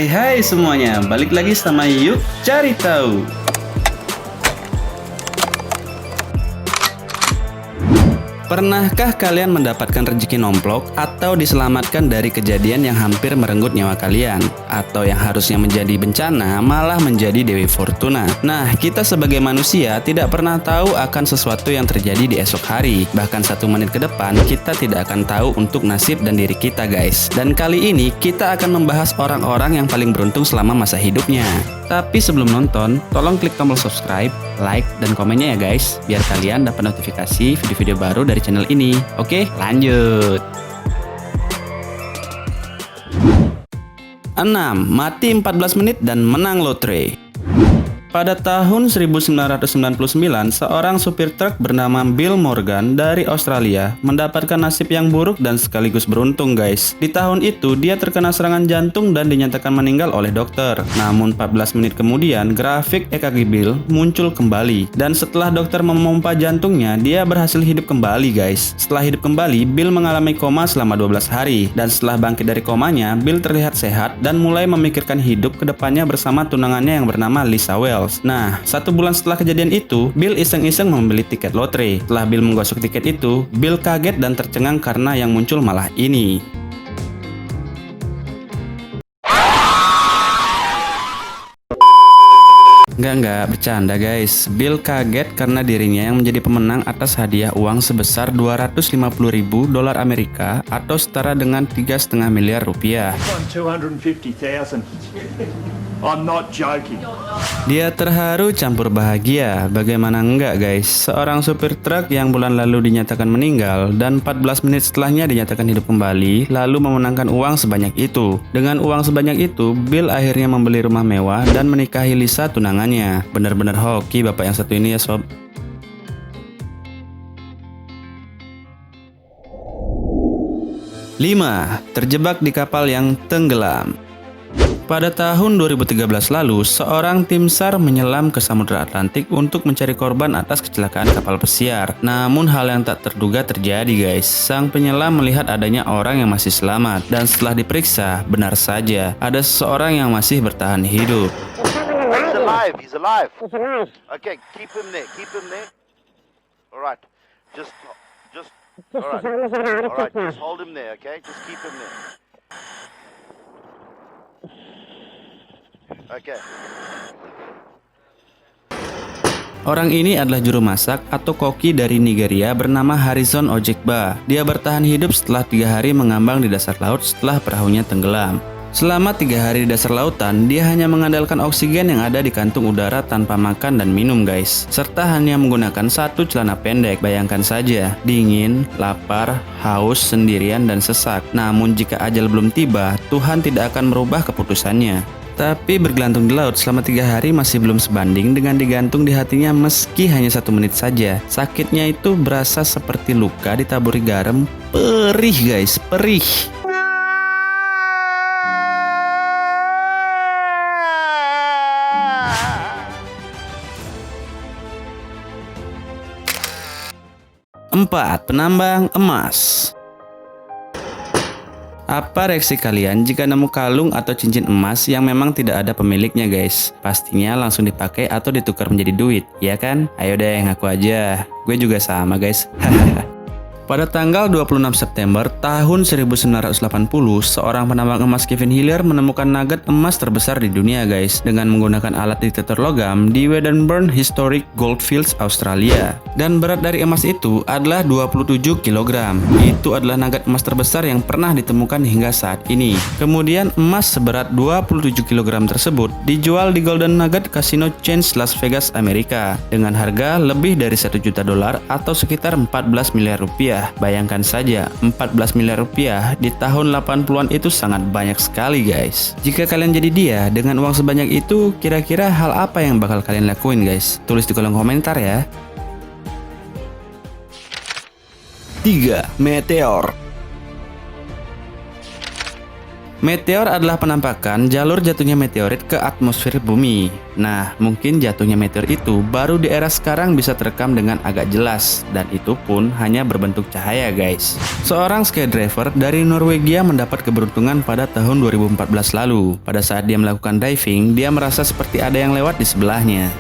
Hai semuanya, balik lagi sama Yuk Cari Tahu. Pernahkah kalian mendapatkan rezeki nomplok atau diselamatkan dari kejadian yang hampir merenggut nyawa kalian? Atau yang harusnya menjadi bencana malah menjadi Dewi Fortuna? Nah, kita sebagai manusia tidak pernah tahu akan sesuatu yang terjadi di esok hari. Bahkan 1 menit ke depan kita tidak akan tahu untuk nasib dan diri kita guys. Dan kali ini kita akan membahas orang-orang yang paling beruntung selama masa hidupnya. Tapi sebelum nonton, tolong klik tombol subscribe, like, dan komennya ya guys, biar kalian dapat notifikasi video-video baru dari channel ini. Oke, lanjut. 6. Mati 14 menit dan menang lotre. Pada tahun 1999, seorang supir truk bernama Bill Morgan dari Australia mendapatkan nasib yang buruk dan sekaligus beruntung guys. Di tahun itu, dia terkena serangan jantung dan dinyatakan meninggal oleh dokter. Namun 14 menit kemudian, grafik EKG Bill muncul kembali. Dan setelah dokter memompa jantungnya, dia berhasil hidup kembali guys. Setelah hidup kembali, Bill mengalami koma selama 12 hari. Dan setelah bangkit dari komanya, Bill terlihat sehat dan mulai memikirkan hidup ke depannya bersama tunangannya yang bernama Lisa Wells. Nah, 1 bulan setelah kejadian itu, Bill iseng-iseng membeli tiket lotre. Setelah Bill menggosok tiket itu, Bill kaget dan tercengang karena yang muncul malah ini. Enggak, bercanda guys. Bill kaget karena dirinya yang menjadi pemenang atas hadiah uang sebesar 250.000 dolar Amerika atau setara dengan 3,5 miliar rupiah. I'm not joking. Dia terharu campur bahagia. Bagaimana enggak guys? Seorang supir truk yang bulan lalu dinyatakan meninggal dan 14 menit setelahnya dinyatakan hidup kembali, lalu memenangkan uang sebanyak itu. Dengan uang sebanyak itu, Bill akhirnya membeli rumah mewah dan menikahi Lisa tunangannya. Benar-benar hoki bapak yang satu ini ya sob. 5. Terjebak di kapal yang tenggelam. Pada tahun 2013 lalu, seorang tim SAR menyelam ke Samudra Atlantik untuk mencari korban atas kecelakaan kapal pesiar. Namun hal yang tak terduga terjadi guys. Sang penyelam melihat adanya orang yang masih selamat. Dan setelah diperiksa, benar saja ada seseorang yang masih bertahan hidup. He's alive. Okay, keep him there. Alright, just, alright, just hold him there, okay? Just keep him there. Okay. Orang ini adalah juru masak atau koki dari Nigeria bernama Harrison Ojegba. Dia bertahan hidup setelah 3 hari mengambang di dasar laut setelah perahunya tenggelam. Selama 3 hari di dasar lautan, dia hanya mengandalkan oksigen yang ada di kantung udara tanpa makan dan minum guys. Serta hanya menggunakan 1 celana pendek. Bayangkan saja, dingin, lapar, haus, sendirian, dan sesak. Namun jika ajal belum tiba, Tuhan tidak akan merubah keputusannya. Tapi bergelantung di laut selama 3 hari masih belum sebanding dengan digantung di hatinya meski hanya 1 menit saja. Sakitnya itu berasa seperti luka ditaburi garam. Perih guys, perih. Empat, penambang emas. Apa reaksi kalian jika nemu kalung atau cincin emas yang memang tidak ada pemiliknya guys? Pastinya langsung dipakai atau ditukar menjadi duit, ya kan? Ayo deh, ngaku aja. Gue juga sama guys. Pada tanggal 26 September tahun 1980, seorang penambang emas Kevin Hillier menemukan nugget emas terbesar di dunia guys, dengan menggunakan alat detektor logam di Wedderburn Historic Goldfields, Australia. Dan berat dari emas itu adalah 27 kg. Itu adalah nugget emas terbesar yang pernah ditemukan hingga saat ini. Kemudian emas seberat 27 kg tersebut dijual di Golden Nugget Casino Chain Las Vegas, Amerika, dengan harga lebih dari 1 juta dolar atau sekitar 14 miliar rupiah. Bayangkan saja, 14 miliar rupiah di tahun 80-an itu sangat banyak sekali guys. Jika kalian jadi dia dengan uang sebanyak itu, kira-kira hal apa yang bakal kalian lakuin guys? Tulis di kolom komentar ya. 3. Meteor. Meteor adalah penampakan jalur jatuhnya meteorit ke atmosfer bumi. Nah, mungkin jatuhnya meteor itu baru di era sekarang bisa terekam dengan agak jelas, dan itu pun hanya berbentuk cahaya, guys. Seorang skydiver dari Norwegia mendapat keberuntungan pada tahun 2014 lalu. Pada saat dia melakukan diving, dia merasa seperti ada yang lewat di sebelahnya.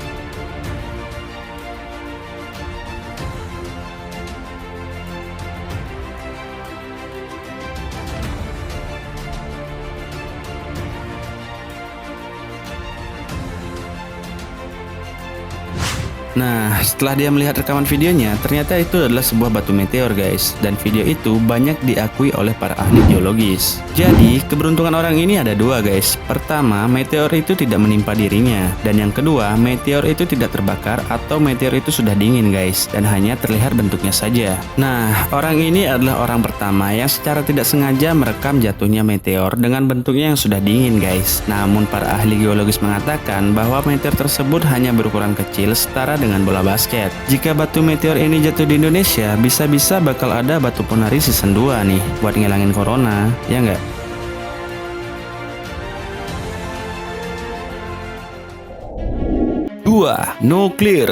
Nah, setelah dia melihat rekaman videonya, ternyata itu adalah sebuah batu meteor, guys. Dan video itu banyak diakui oleh para ahli geologis. Jadi, keberuntungan orang ini ada dua, guys. Pertama, meteor itu tidak menimpa dirinya. Dan yang kedua, meteor itu tidak terbakar atau meteor itu sudah dingin, guys. Dan hanya terlihat bentuknya saja. Nah, orang ini adalah orang pertama yang secara tidak sengaja merekam jatuhnya meteor dengan bentuknya yang sudah dingin, guys. Namun, para ahli geologis mengatakan bahwa meteor tersebut hanya berukuran kecil setara dengan bola basket. Jika batu meteor ini jatuh di Indonesia, bisa-bisa bakal ada Batu Ponari season 2 nih, buat ngilangin corona, ya nggak? Dua, nuklir.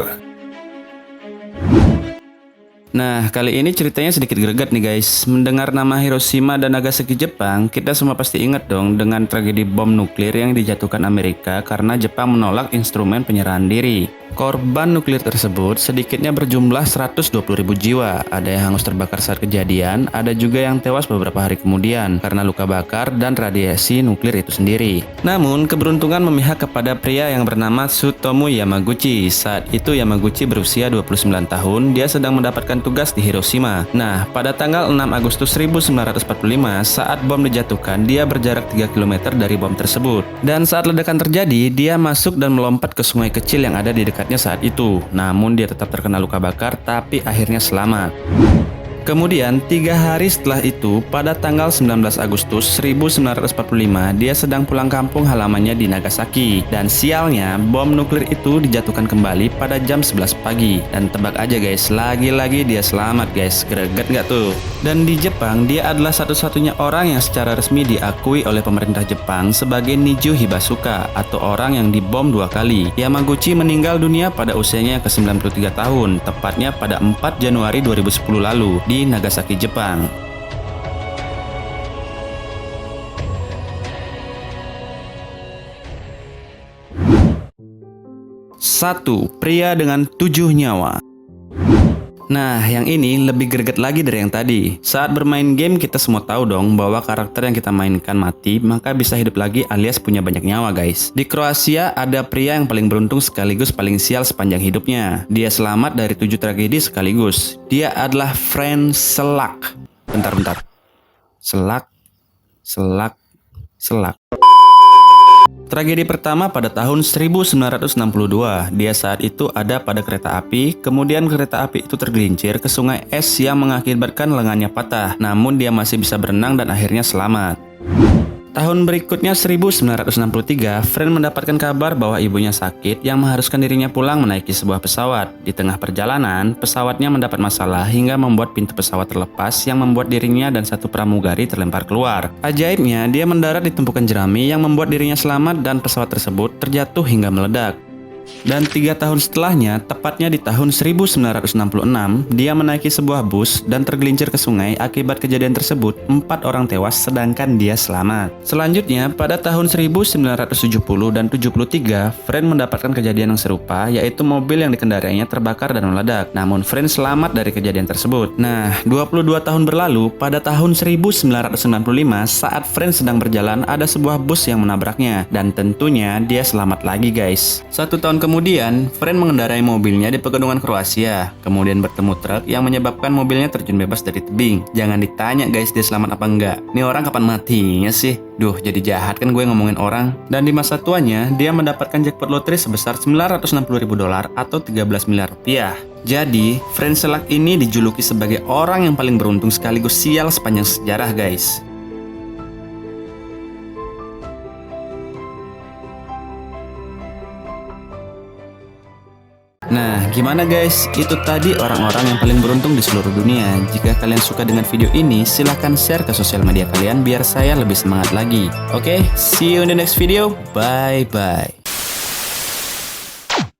Nah, kali ini ceritanya sedikit greget nih guys. Mendengar nama Hiroshima dan Nagasaki Jepang, kita semua pasti ingat dong dengan tragedi bom nuklir yang dijatuhkan Amerika karena Jepang menolak instrumen penyerahan diri. Korban nuklir tersebut sedikitnya berjumlah 120.000 jiwa. Ada yang hangus terbakar saat kejadian, ada juga yang tewas beberapa hari kemudian karena luka bakar dan radiasi nuklir itu sendiri. Namun, keberuntungan memihak kepada pria yang bernama Tsutomu Yamaguchi. Saat itu Yamaguchi berusia 29 tahun, dia sedang mendapatkan tugas di Hiroshima. Nah, pada tanggal 6 Agustus 1945, saat bom dijatuhkan, dia berjarak 3 km dari bom tersebut. Dan saat ledakan terjadi, dia masuk dan melompat ke sungai kecil yang ada di dekatnya saat itu. Namun dia tetap terkena luka bakar, tapi akhirnya selamat. Kemudian, 3 hari setelah itu, pada tanggal 19 Agustus 1945, dia sedang pulang kampung halamannya di Nagasaki. Dan sialnya, bom nuklir itu dijatuhkan kembali pada jam 11 pagi. Dan tebak aja guys, lagi-lagi dia selamat guys. Greget nggak tuh? Dan di Jepang, dia adalah satu-satunya orang yang secara resmi diakui oleh pemerintah Jepang sebagai Niju Hibasuka, atau orang yang dibom 2 kali. Yamaguchi meninggal dunia pada usianya ke-93 tahun, tepatnya pada 4 Januari 2010 lalu, di Nagasaki, Jepang. Satu, pria dengan 7 nyawa. Nah, yang ini lebih greget lagi dari yang tadi. Saat bermain game, kita semua tahu dong bahwa karakter yang kita mainkan mati, maka bisa hidup lagi alias punya banyak nyawa, guys. Di Kroasia, ada pria yang paling beruntung sekaligus paling sial sepanjang hidupnya. Dia selamat dari 7 tragedi sekaligus. Dia adalah Fren Selak. Bentar. Selak. Tragedi pertama pada tahun 1962, dia saat itu ada pada kereta api, kemudian kereta api itu tergelincir ke sungai es yang mengakibatkan lengannya patah, namun dia masih bisa berenang dan akhirnya selamat. Tahun berikutnya 1963, Fren mendapatkan kabar bahwa ibunya sakit yang mengharuskan dirinya pulang menaiki sebuah pesawat. Di tengah perjalanan, pesawatnya mendapat masalah hingga membuat pintu pesawat terlepas yang membuat dirinya dan satu pramugari terlempar keluar. Ajaibnya, dia mendarat di tumpukan jerami yang membuat dirinya selamat dan pesawat tersebut terjatuh hingga meledak. Dan 3 tahun setelahnya, tepatnya di tahun 1966, dia menaiki sebuah bus dan tergelincir ke sungai. Akibat kejadian tersebut, 4 orang tewas sedangkan dia selamat. Selanjutnya, pada tahun 1970 dan 73, Fren mendapatkan kejadian yang serupa, yaitu mobil yang dikendarainya terbakar dan meledak. Namun Fren selamat dari kejadian tersebut. Nah, 22 tahun berlalu, pada tahun 1995, saat Fren sedang berjalan, ada sebuah bus yang menabraknya. Dan tentunya dia selamat lagi guys. 1 tahun kemudian, Fren mengendarai mobilnya di pegunungan Kroasia. Kemudian bertemu truk yang menyebabkan mobilnya terjun bebas dari tebing. Jangan ditanya guys dia selamat apa enggak. Nih orang kapan matinya sih? Duh, jadi jahat kan gue ngomongin orang. Dan di masa tuanya, dia mendapatkan jackpot lotre sebesar $960.000 atau 13 miliar rupiah. Jadi, Fren Selak ini dijuluki sebagai orang yang paling beruntung sekaligus sial sepanjang sejarah guys. Nah, gimana guys? Itu tadi orang-orang yang paling beruntung di seluruh dunia. Jika kalian suka dengan video ini, silahkan share ke sosial media kalian biar saya lebih semangat lagi. Oke, see you in the next video. Bye-bye.